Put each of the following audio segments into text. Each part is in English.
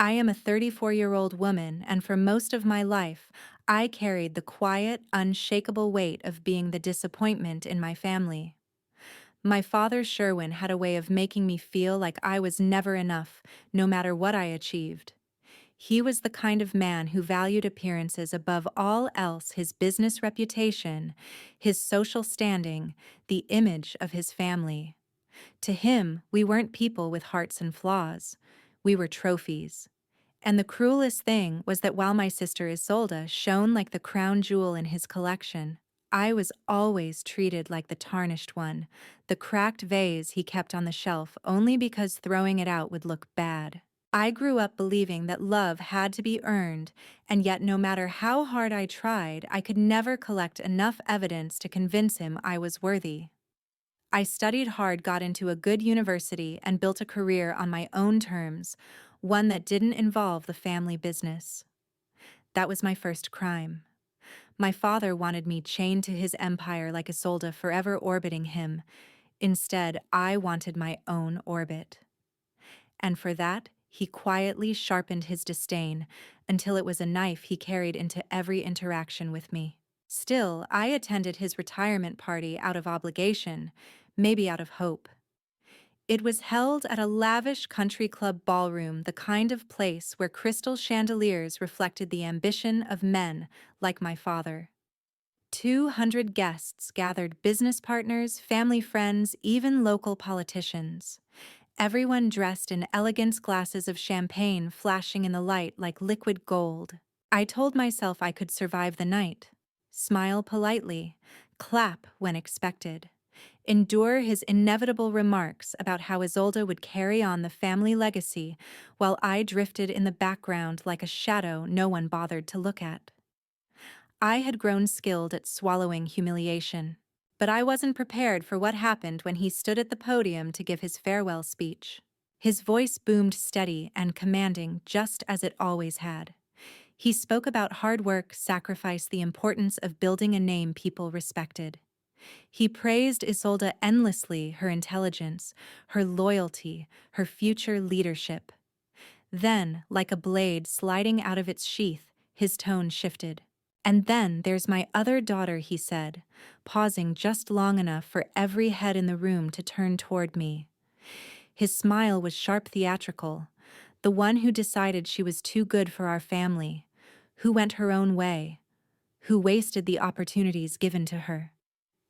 I am a 34-year-old woman, and for most of my life, I carried the quiet, unshakable weight of being the disappointment in my family. My father, Sherwin, had a way of making me feel like I was never enough, no matter what I achieved. He was the kind of man who valued appearances above all else: his business reputation, his social standing, the image of his family. To him, we weren't people with hearts and flaws. We were trophies. And the cruelest thing was that while my sister Isolde shone like the crown jewel in his collection, I was always treated like the tarnished one, the cracked vase he kept on the shelf only because throwing it out would look bad. I grew up believing that love had to be earned, and yet no matter how hard I tried, I could never collect enough evidence to convince him I was worthy. I studied hard, got into a good university, and built a career on my own terms, one that didn't involve the family business. That was my first crime. My father wanted me chained to his empire like Isolde, forever orbiting him. Instead, I wanted my own orbit. And for that, he quietly sharpened his disdain until it was a knife he carried into every interaction with me. Still, I attended his retirement party out of obligation, maybe out of hope. It was held at a lavish country club ballroom, the kind of place where crystal chandeliers reflected the ambition of men like my father. 200 guests gathered: business partners, family friends, even local politicians. Everyone dressed in elegance, glasses of champagne flashing in the light like liquid gold. I told myself I could survive the night. Smile politely, clap when expected, endure his inevitable remarks about how Isolde would carry on the family legacy while I drifted in the background like a shadow no one bothered to look at. I had grown skilled at swallowing humiliation, but I wasn't prepared for what happened when he stood at the podium to give his farewell speech. His voice boomed steady and commanding, just as it always had. He spoke about hard work, sacrifice, the importance of building a name people respected. He praised Isolde endlessly: her intelligence, her loyalty, her future leadership. Then, like a blade sliding out of its sheath, his tone shifted. "And then there's my other daughter," he said, pausing just long enough for every head in the room to turn toward me. His smile was sharp, theatrical. "The one who decided she was too good for our family, who went her own way, who wasted the opportunities given to her.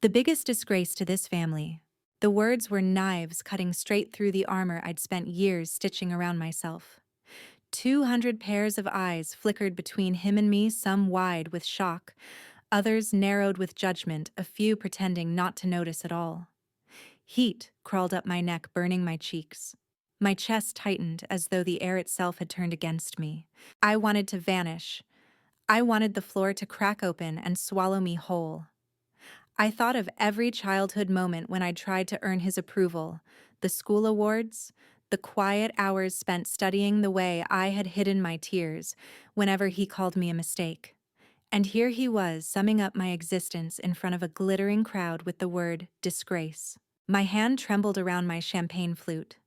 The biggest disgrace to this family." The words were knives cutting straight through the armor I'd spent years stitching around myself. 200 pairs of eyes flickered between him and me, some wide with shock, others narrowed with judgment, a few pretending not to notice at all. Heat crawled up my neck, burning my cheeks. My chest tightened as though the air itself had turned against me. I wanted to vanish. I wanted the floor to crack open and swallow me whole. I thought of every childhood moment when I tried to earn his approval: the school awards, the quiet hours spent studying, the way I had hidden my tears whenever he called me a mistake. And here he was, summing up my existence in front of a glittering crowd with the word disgrace. My hand trembled around my champagne flute.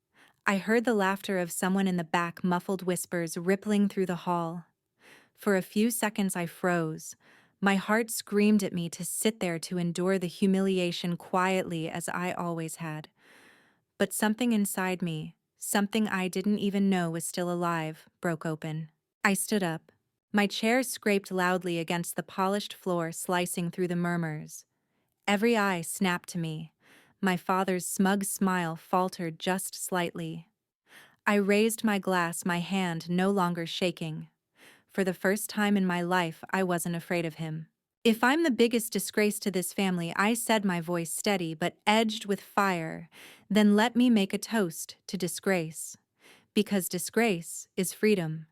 I heard the laughter of someone in the back, muffled whispers rippling through the hall. For a few seconds I froze. My heart screamed at me to sit there, to endure the humiliation quietly as I always had. But something inside me, something I didn't even know was still alive, broke open. I stood up. My chair scraped loudly against the polished floor, slicing through the murmurs. Every eye snapped to me. My father's smug smile faltered just slightly. I raised my glass, my hand no longer shaking. For the first time in my life, I wasn't afraid of him. "If I'm the biggest disgrace to this family," I said, my voice steady but edged with fire, "then let me make a toast to disgrace. Because disgrace is freedom.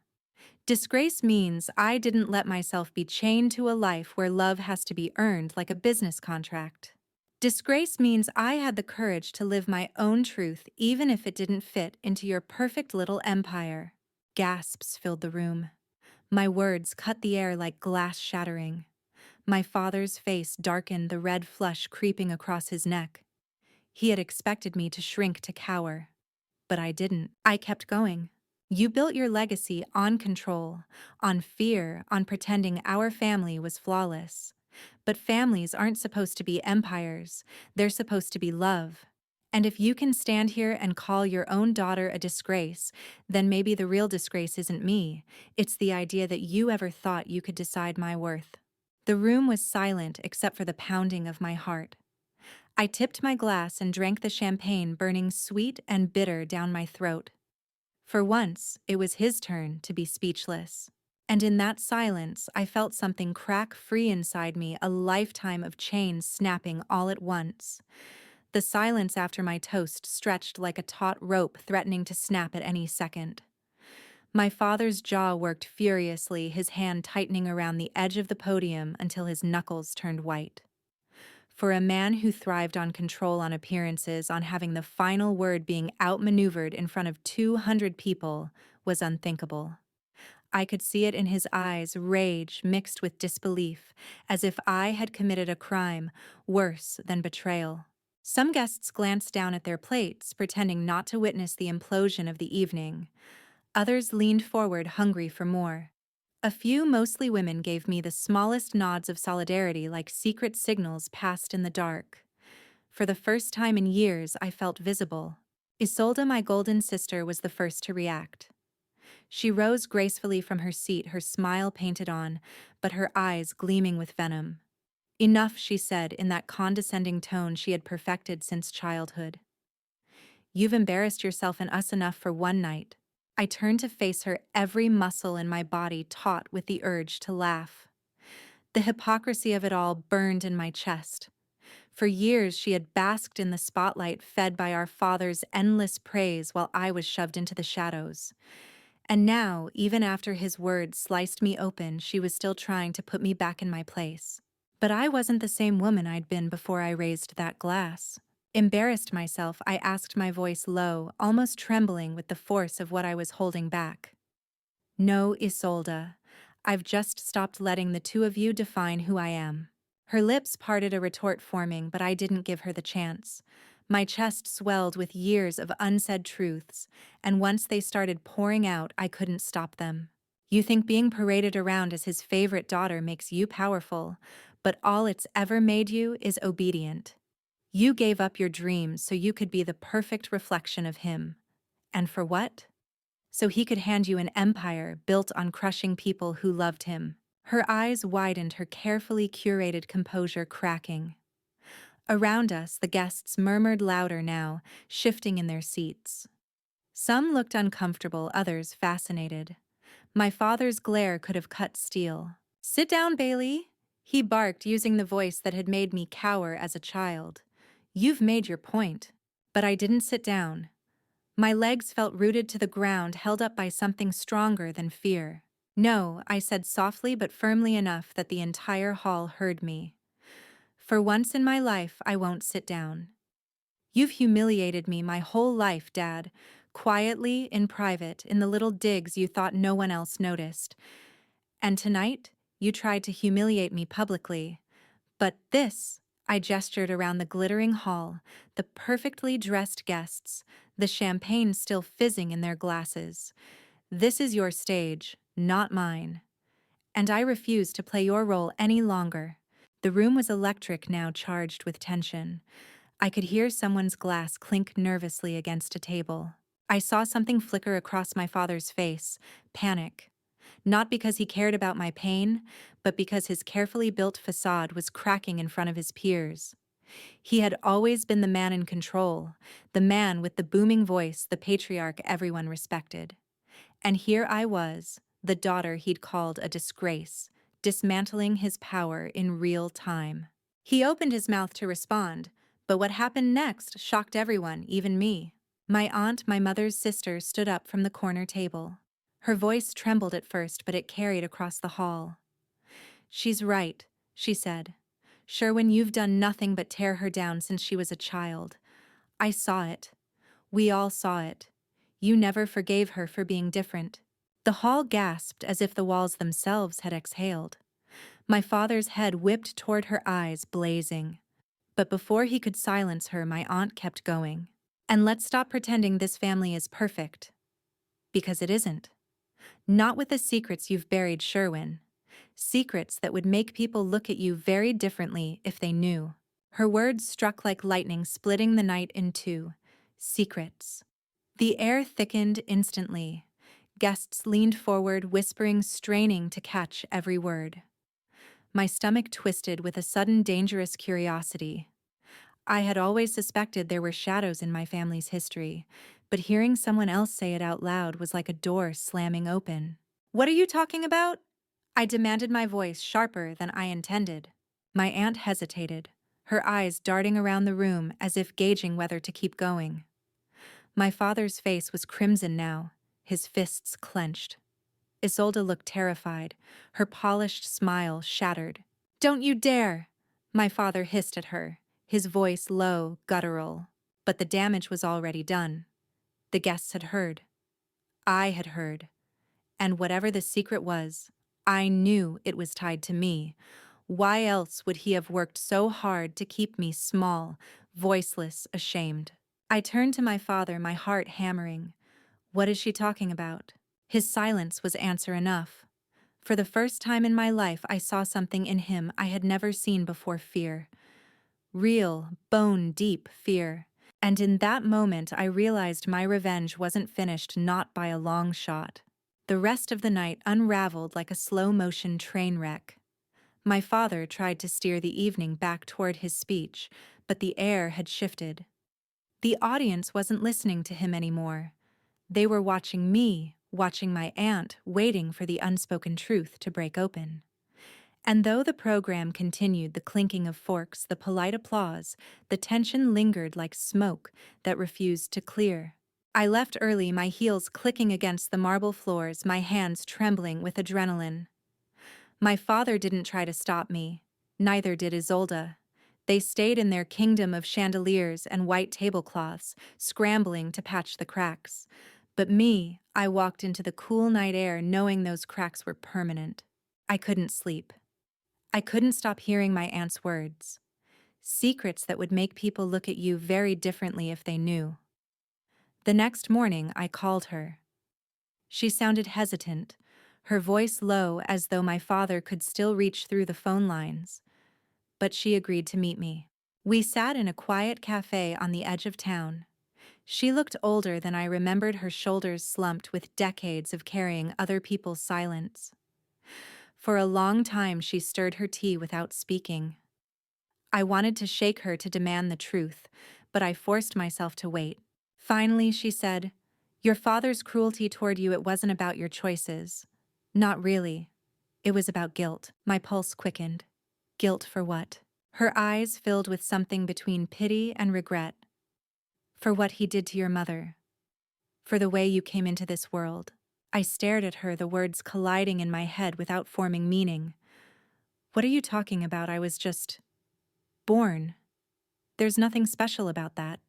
Disgrace means I didn't let myself be chained to a life where love has to be earned like a business contract. Disgrace means I had the courage to live my own truth, even if it didn't fit into your perfect little empire." Gasps filled the room. My words cut the air like glass shattering. My father's face darkened, the red flush creeping across his neck. He had expected me to shrink, to cower. But I didn't. I kept going. You built your legacy on control, on fear, on pretending our family was flawless. But families aren't supposed to be empires, they're supposed to be love. And if you can stand here and call your own daughter a disgrace, then maybe the real disgrace isn't me, it's the idea that you ever thought you could decide my worth. The room was silent except for the pounding of my heart. I tipped my glass and drank the champagne burning sweet and bitter down my throat. For once, it was his turn to be speechless. And in that silence, I felt something crack free inside me, a lifetime of chains snapping all at once. The silence after my toast stretched like a taut rope threatening to snap at any second. My father's jaw worked furiously, his hand tightening around the edge of the podium until his knuckles turned white. For a man who thrived on control, on appearances, on having the final word being outmaneuvered in front of 200 people was unthinkable. I could see it in his eyes, rage mixed with disbelief, as if I had committed a crime worse than betrayal. Some guests glanced down at their plates, pretending not to witness the implosion of the evening. Others leaned forward, hungry for more. A few, mostly women, gave me the smallest nods of solidarity, like secret signals passed in the dark. For the first time in years, I felt visible. Isolde, my golden sister, was the first to react. She rose gracefully from her seat, her smile painted on, but her eyes gleaming with venom. "Enough," she said in that condescending tone she had perfected since childhood. "You've embarrassed yourself and us enough for one night." I turned to face her, every muscle in my body taut with the urge to laugh. The hypocrisy of it all burned in my chest. For years she had basked in the spotlight, fed by our father's endless praise while I was shoved into the shadows. And now, even after his words sliced me open, she was still trying to put me back in my place. But I wasn't the same woman I'd been before I raised that glass. Embarrassed myself, I asked, my voice low, almost trembling with the force of what I was holding back. "No, Isolde. I've just stopped letting the two of you define who I am." Her lips parted, a retort forming, but I didn't give her the chance. My chest swelled with years of unsaid truths, and once they started pouring out, I couldn't stop them. "You think being paraded around as his favorite daughter makes you powerful, but all it's ever made you is obedient. You gave up your dreams so you could be the perfect reflection of him. And for what? So he could hand you an empire built on crushing people who loved him." Her eyes widened, her carefully curated composure cracking. Around us, the guests murmured louder now, shifting in their seats. Some looked uncomfortable, others fascinated. My father's glare could have cut steel. "Sit down, Bailey," he barked, using the voice that had made me cower as a child. "You've made your point." But I didn't sit down. My legs felt rooted to the ground, held up by something stronger than fear. "No," I said softly but firmly enough that the entire hall heard me. "For once in my life, I won't sit down. You've humiliated me my whole life, Dad, quietly, in private, in the little digs you thought no one else noticed. And tonight, you tried to humiliate me publicly. But this," I gestured around the glittering hall, the perfectly dressed guests, the champagne still fizzing in their glasses. "This is your stage, not mine. And I refuse to play your role any longer." The room was electric now, charged with tension. I could hear someone's glass clink nervously against a table. I saw something flicker across my father's face, panic. Not because he cared about my pain, but because his carefully built facade was cracking in front of his peers. He had always been the man in control, the man with the booming voice, the patriarch everyone respected. And here I was, the daughter he'd called a disgrace, dismantling his power in real time. He opened his mouth to respond, but what happened next shocked everyone, even me. My aunt, my mother's sister, stood up from the corner table. Her voice trembled at first, but it carried across the hall. "She's right," she said. "Sherwin, you've done nothing but tear her down since she was a child. I saw it. We all saw it. You never forgave her for being different." The hall gasped as if the walls themselves had exhaled. My father's head whipped toward her, eyes blazing. But before he could silence her, my aunt kept going. "And let's stop pretending this family is perfect. Because it isn't. Not with the secrets you've buried, Sherwin. Secrets that would make people look at you very differently if they knew. Her words struck like lightning, splitting the night in two. Secrets. The air thickened instantly. Guests leaned forward, whispering, straining to catch every word. My stomach twisted with a sudden dangerous curiosity. I had always suspected there were shadows in my family's history, but hearing someone else say it out loud was like a door slamming open. "What are you talking about?" I demanded, my voice sharper than I intended. My aunt hesitated, her eyes darting around the room as if gauging whether to keep going. My father's face was crimson now, his fists clenched. Isolde looked terrified, her polished smile shattered. "Don't you dare!" My father hissed at her, his voice low, guttural. But the damage was already done. The guests had heard. I had heard. And whatever the secret was, I knew it was tied to me. Why else would he have worked so hard to keep me small, voiceless, ashamed? I turned to my father, my heart hammering. What is she talking about? His silence was answer enough. For the first time in my life, I saw something in him I had never seen before: fear. Real, bone-deep fear. And in that moment, I realized my revenge wasn't finished, not by a long shot. The rest of the night unraveled like a slow-motion train wreck. My father tried to steer the evening back toward his speech, but the air had shifted. The audience wasn't listening to him anymore. They were watching me, watching my aunt, waiting for the unspoken truth to break open. And though the program continued, the clinking of forks, the polite applause, the tension lingered like smoke that refused to clear. I left early, my heels clicking against the marble floors, my hands trembling with adrenaline. My father didn't try to stop me. Neither did Isolde. They stayed in their kingdom of chandeliers and white tablecloths, scrambling to patch the cracks. But me, I walked into the cool night air knowing those cracks were permanent. I couldn't sleep. I couldn't stop hearing my aunt's words. Secrets that would make people look at you very differently if they knew. The next morning, I called her. She sounded hesitant, her voice low as though my father could still reach through the phone lines. But she agreed to meet me. We sat in a quiet cafe on the edge of town. She looked older than I remembered, her shoulders slumped with decades of carrying other people's silence. For a long time, she stirred her tea without speaking. I wanted to shake her to demand the truth, but I forced myself to wait. Finally, she said, "Your father's cruelty toward you, it wasn't about your choices." "Not really. It was about guilt." My pulse quickened. Guilt for what? Her eyes filled with something between pity and regret. "For what he did to your mother. For the way you came into this world." I stared at her, the words colliding in my head without forming meaning. "What are you talking about? I was just born. There's nothing special about that."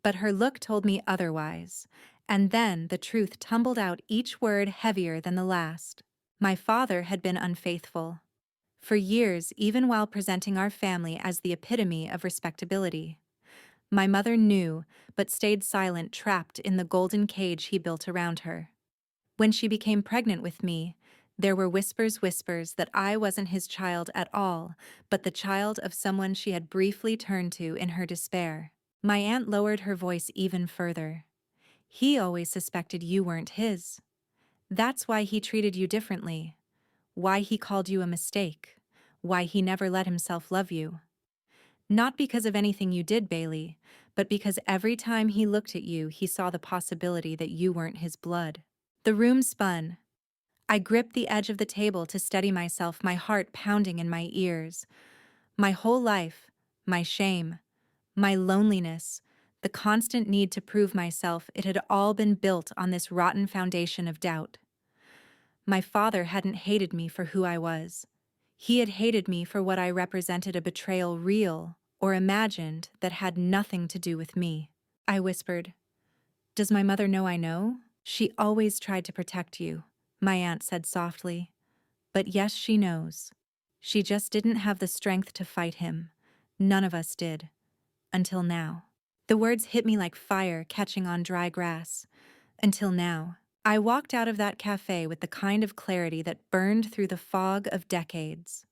But her look told me otherwise, and then the truth tumbled out, each word heavier than the last. My father had been unfaithful. For years, even while presenting our family as the epitome of respectability. My mother knew, but stayed silent, trapped in the golden cage he built around her. When she became pregnant with me, there were whispers that I wasn't his child at all, but the child of someone she had briefly turned to in her despair. My aunt lowered her voice even further. "He always suspected you weren't his. That's why he treated you differently. Why he called you a mistake. Why he never let himself love you. Not because of anything you did, Bailey, but because every time he looked at you, he saw the possibility that you weren't his blood." The room spun. I gripped the edge of the table to steady myself, my heart pounding in my ears. My whole life, my shame, my loneliness, the constant need to prove myself, it had all been built on this rotten foundation of doubt. My father hadn't hated me for who I was. He had hated me for what I represented, a betrayal real or imagined that had nothing to do with me. I whispered, "Does my mother know I know?" "She always tried to protect you," my aunt said softly. "But yes, she knows. She just didn't have the strength to fight him. None of us did. Until now." The words hit me like fire catching on dry grass. Until now. I walked out of that cafe with the kind of clarity that burned through the fog of decades.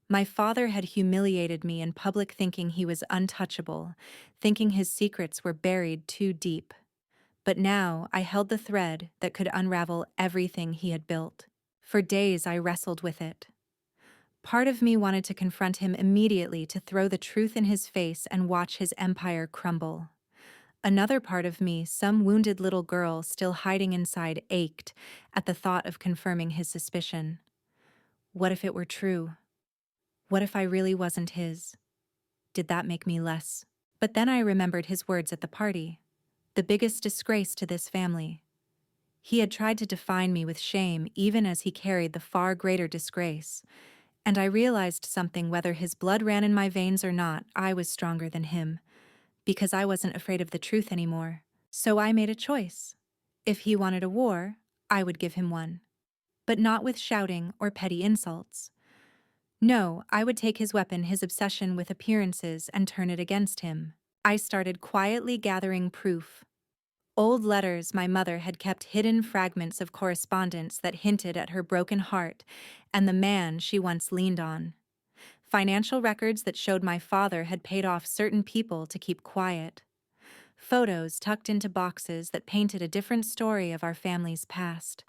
My father had humiliated me in public, thinking he was untouchable, thinking his secrets were buried too deep. But now I held the thread that could unravel everything he had built. For days I wrestled with it. Part of me wanted to confront him immediately, to throw the truth in his face and watch his empire crumble. Another part of me, some wounded little girl still hiding inside, ached at the thought of confirming his suspicion. What if it were true? What if I really wasn't his? Did that make me less? But then I remembered his words at the party. The biggest disgrace to this family. He had tried to define me with shame, even as he carried the far greater disgrace. And I realized something: whether his blood ran in my veins or not, I was stronger than him, because I wasn't afraid of the truth anymore. So I made a choice. If he wanted a war, I would give him one. But not with shouting or petty insults. No, I would take his weapon, his obsession with appearances, and turn it against him. I started quietly gathering proof. Old letters my mother had kept, hidden fragments of correspondence that hinted at her broken heart and the man she once leaned on. Financial records that showed my father had paid off certain people to keep quiet. Photos tucked into boxes that painted a different story of our family's past.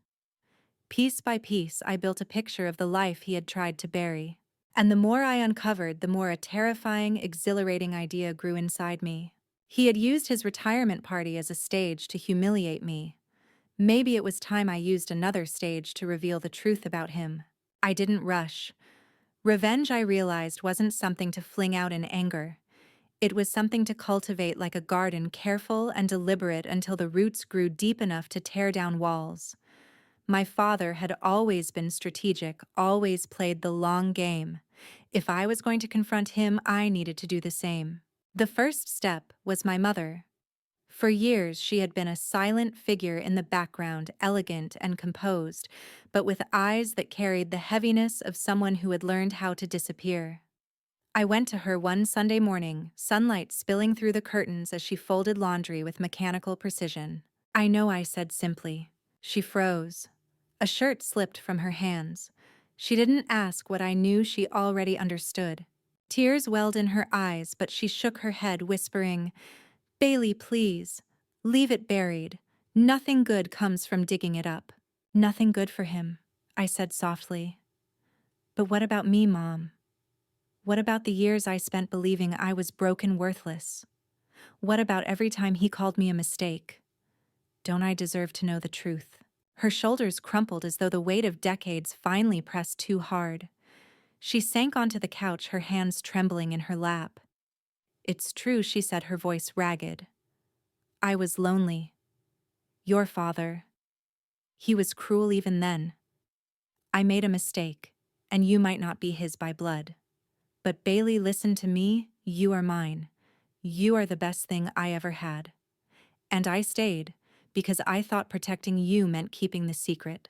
Piece by piece, I built a picture of the life he had tried to bury. And the more I uncovered, the more a terrifying, exhilarating idea grew inside me. He had used his retirement party as a stage to humiliate me. Maybe it was time I used another stage to reveal the truth about him. I didn't rush. Revenge, I realized, wasn't something to fling out in anger. It was something to cultivate like a garden, careful and deliberate until the roots grew deep enough to tear down walls. My father had always been strategic, always played the long game. If I was going to confront him, I needed to do the same. The first step was my mother. For years, she had been a silent figure in the background, elegant and composed, but with eyes that carried the heaviness of someone who had learned how to disappear. I went to her one Sunday morning, sunlight spilling through the curtains as she folded laundry with mechanical precision. "I know," I said simply. She froze. A shirt slipped from her hands. She didn't ask what I knew she already understood. Tears welled in her eyes, but she shook her head, whispering, "Bailey, please, leave it buried. Nothing good comes from digging it up." "Nothing good for him," I said softly. "But what about me, Mom? What about the years I spent believing I was broken, worthless? What about every time he called me a mistake? Don't I deserve to know the truth?" Her shoulders crumpled as though the weight of decades finally pressed too hard. She sank onto the couch, her hands trembling in her lap. "It's true," she said, her voice ragged. "I was lonely. Your father, he was cruel even then. I made a mistake, and you might not be his by blood. But Bailey, listen to me, you are mine. You are the best thing I ever had. And I stayed, because I thought protecting you meant keeping the secret.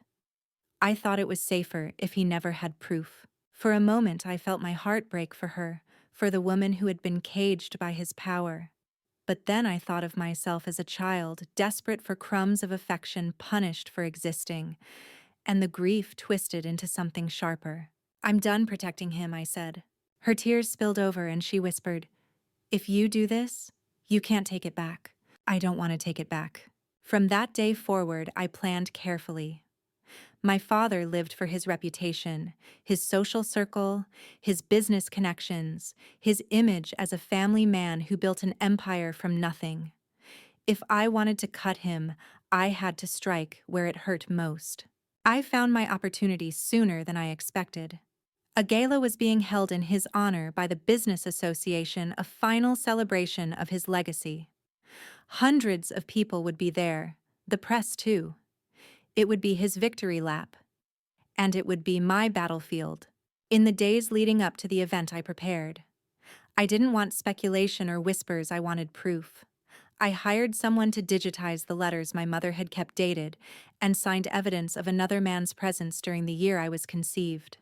I thought it was safer if he never had proof." For a moment I felt my heart break for her, for the woman who had been caged by his power. But then I thought of myself as a child, desperate for crumbs of affection, punished for existing, and the grief twisted into something sharper. "I'm done protecting him," I said. Her tears spilled over and she whispered, "If you do this, you can't take it back." "I don't want to take it back." From that day forward, I planned carefully. My father lived for his reputation, his social circle, his business connections, his image as a family man who built an empire from nothing. If I wanted to cut him, I had to strike where it hurt most. I found my opportunity sooner than I expected. A gala was being held in his honor by the Business Association, a final celebration of his legacy. Hundreds of people would be there, the press too. It would be his victory lap. And it would be my battlefield. In the days leading up to the event, I prepared. I didn't want speculation or whispers, I wanted proof. I hired someone to digitize the letters my mother had kept dated and signed evidence of another man's presence during the year I was conceived.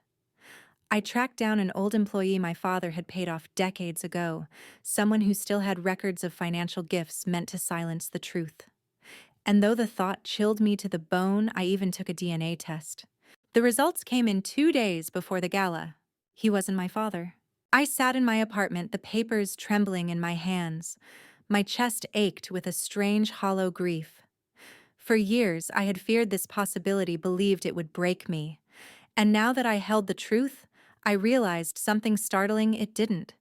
I tracked down an old employee my father had paid off decades ago, someone who still had records of financial gifts meant to silence the truth. And though the thought chilled me to the bone, I even took a DNA test. The results came in 2 days before the gala. He wasn't my father. I sat in my apartment, the papers trembling in my hands. My chest ached with a strange, hollow grief. For years, I had feared this possibility, believed it would break me. And now that I held the truth, I realized something startling: it didn't.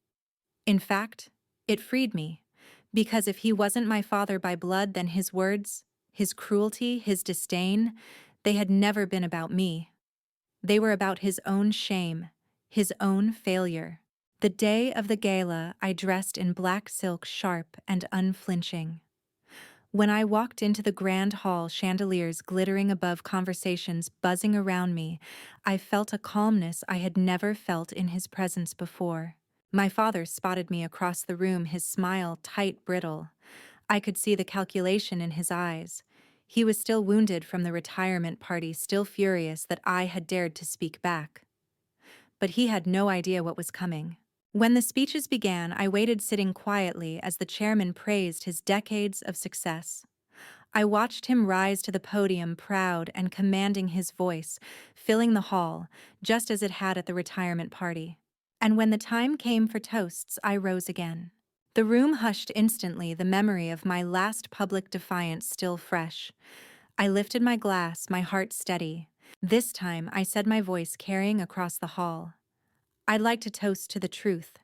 In fact, it freed me. Because if he wasn't my father by blood, then his words, his cruelty, his disdain, they had never been about me. They were about his own shame, his own failure. The day of the gala, I dressed in black silk, sharp and unflinching. When I walked into the grand hall, chandeliers glittering above, conversations buzzing around me, I felt a calmness I had never felt in his presence before. My father spotted me across the room, his smile tight, brittle. I could see the calculation in his eyes. He was still wounded from the retirement party, still furious that I had dared to speak back. But he had no idea what was coming. When the speeches began, I waited, sitting quietly as the chairman praised his decades of success. I watched him rise to the podium, proud and commanding, his voice filling the hall, just as it had at the retirement party. And when the time came for toasts, I rose again. The room hushed instantly, the memory of my last public defiance still fresh. I lifted my glass, my heart steady. This time, I said, my voice carrying across the hall, "I'd like to toast to the truth.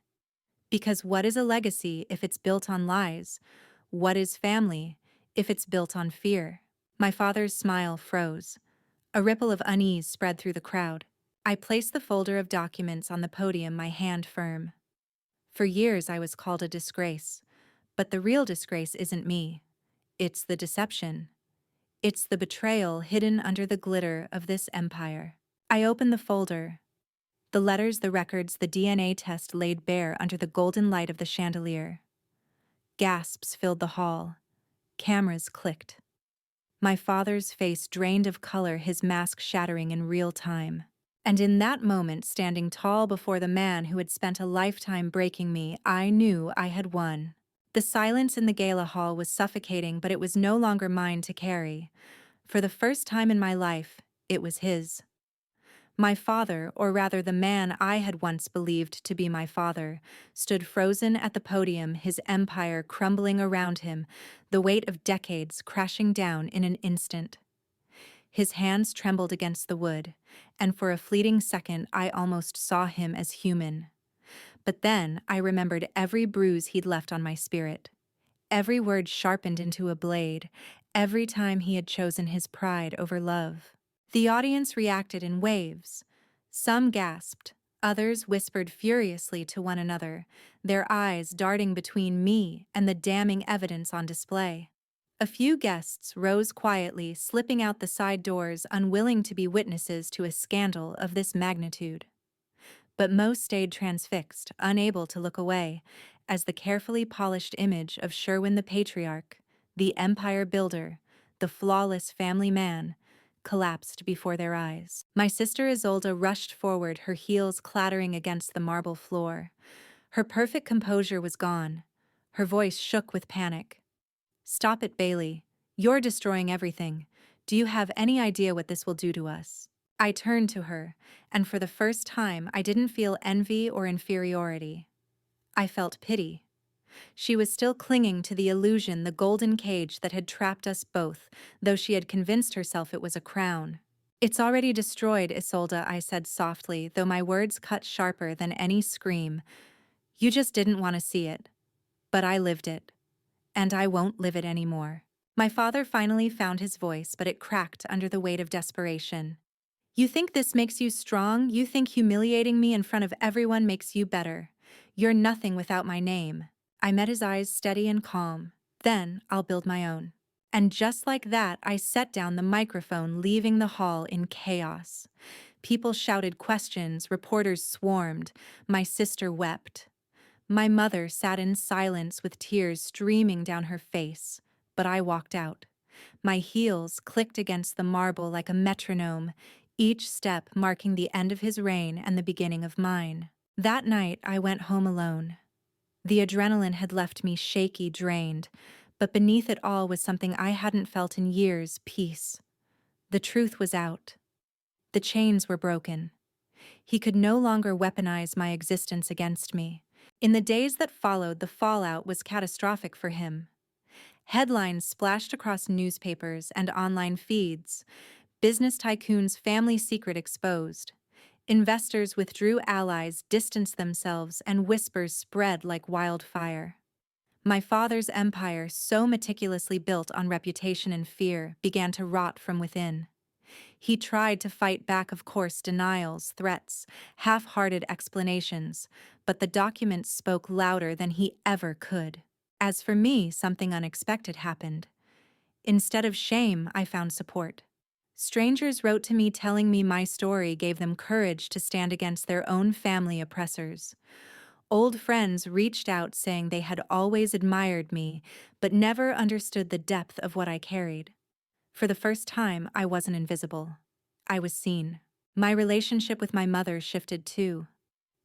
Because what is a legacy if it's built on lies? What is family if it's built on fear?" My father's smile froze. A ripple of unease spread through the crowd. I placed the folder of documents on the podium, my hand firm. For years I was called a disgrace. But the real disgrace isn't me. It's the deception. It's the betrayal hidden under the glitter of this empire. I opened the folder. The letters, the records, the DNA test laid bare under the golden light of the chandelier. Gasps filled the hall. Cameras clicked. My father's face drained of color, his mask shattering in real time. And in that moment, standing tall before the man who had spent a lifetime breaking me, I knew I had won. The silence in the gala hall was suffocating, but it was no longer mine to carry. For the first time in my life, it was his. My father, or rather the man I had once believed to be my father, stood frozen at the podium, his empire crumbling around him, the weight of decades crashing down in an instant. His hands trembled against the wood, and for a fleeting second I almost saw him as human. But then I remembered every bruise he'd left on my spirit, every word sharpened into a blade, every time he had chosen his pride over love. The audience reacted in waves. Some gasped, others whispered furiously to one another, their eyes darting between me and the damning evidence on display. A few guests rose quietly, slipping out the side doors, unwilling to be witnesses to a scandal of this magnitude. But most stayed transfixed, unable to look away, as the carefully polished image of Sherwin the patriarch, the empire builder, the flawless family man, collapsed before their eyes. My sister Isolde rushed forward, her heels clattering against the marble floor. Her perfect composure was gone. Her voice shook with panic. "Stop it, Bailey. You're destroying everything. Do you have any idea what this will do to us?" I turned to her, and for the first time I didn't feel envy or inferiority. I felt pity. She was still clinging to the illusion, the golden cage that had trapped us both, though she had convinced herself it was a crown. "It's already destroyed, Isolde," I said softly, though my words cut sharper than any scream. "You just didn't want to see it. But I lived it. And I won't live it anymore." My father finally found his voice, but it cracked under the weight of desperation. "You think this makes you strong? You think humiliating me in front of everyone makes you better? You're nothing without my name." I met his eyes, steady and calm. "Then I'll build my own." And just like that, I set down the microphone, leaving the hall in chaos. People shouted questions, reporters swarmed. My sister wept. My mother sat in silence with tears streaming down her face, but I walked out. My heels clicked against the marble like a metronome, each step marking the end of his reign and the beginning of mine. That night I went home alone. The adrenaline had left me shaky, drained, But beneath it all was something I hadn't felt in years: peace. The truth was out. The chains were broken. He could no longer weaponize my existence against me. In the days that followed, the fallout was catastrophic for him. Headlines splashed across newspapers and online feeds. Business tycoons' family secret exposed. Investors withdrew, allies distanced themselves, and whispers spread like wildfire. My father's empire, so meticulously built on reputation and fear, began to rot from within. He tried to fight back, of course, denials, threats, half-hearted explanations, but the documents spoke louder than he ever could. As for me, something unexpected happened. Instead of shame, I found support. Strangers wrote to me telling me my story gave them courage to stand against their own family oppressors. Old friends reached out saying they had always admired me, but never understood the depth of what I carried. For the first time, I wasn't invisible. I was seen. My relationship with my mother shifted too.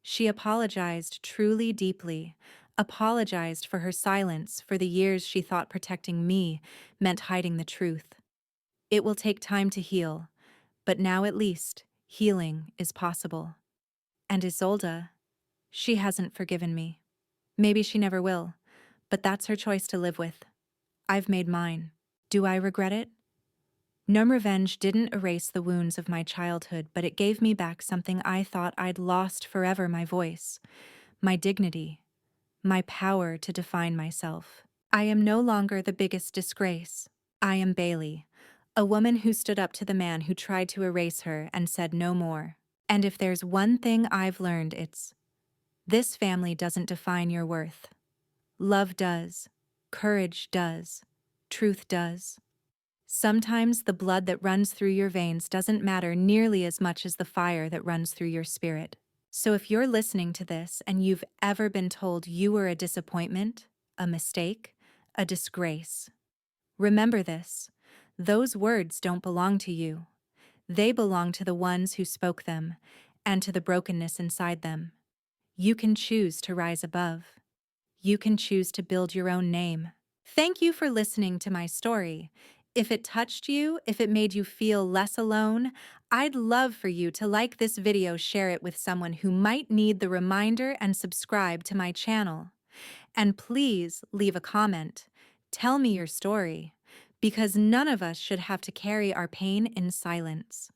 She apologized truly deeply, apologized for her silence, for the years she thought protecting me meant hiding the truth. It will take time to heal, but now at least, healing is possible. And Isolde, she hasn't forgiven me. Maybe she never will, but that's her choice to live with. I've made mine. Do I regret it? No, revenge didn't erase the wounds of my childhood, but it gave me back something I thought I'd lost forever: my voice, my dignity, my power to define myself. I am no longer the biggest disgrace. I am Bailey, a woman who stood up to the man who tried to erase her and said no more. And if there's one thing I've learned, it's this family doesn't define your worth. Love does. Courage does. Truth does. Sometimes the blood that runs through your veins doesn't matter nearly as much as the fire that runs through your spirit. So if you're listening to this and you've ever been told you were a disappointment, a mistake, a disgrace, remember this: those words don't belong to you. They belong to the ones who spoke them, and to the brokenness inside them. You can choose to rise above. You can choose to build your own name. Thank you for listening to my story. If it touched you, if it made you feel less alone, I'd love for you to like this video, share it with someone who might need the reminder, and subscribe to my channel. And please leave a comment. Tell me your story, because none of us should have to carry our pain in silence.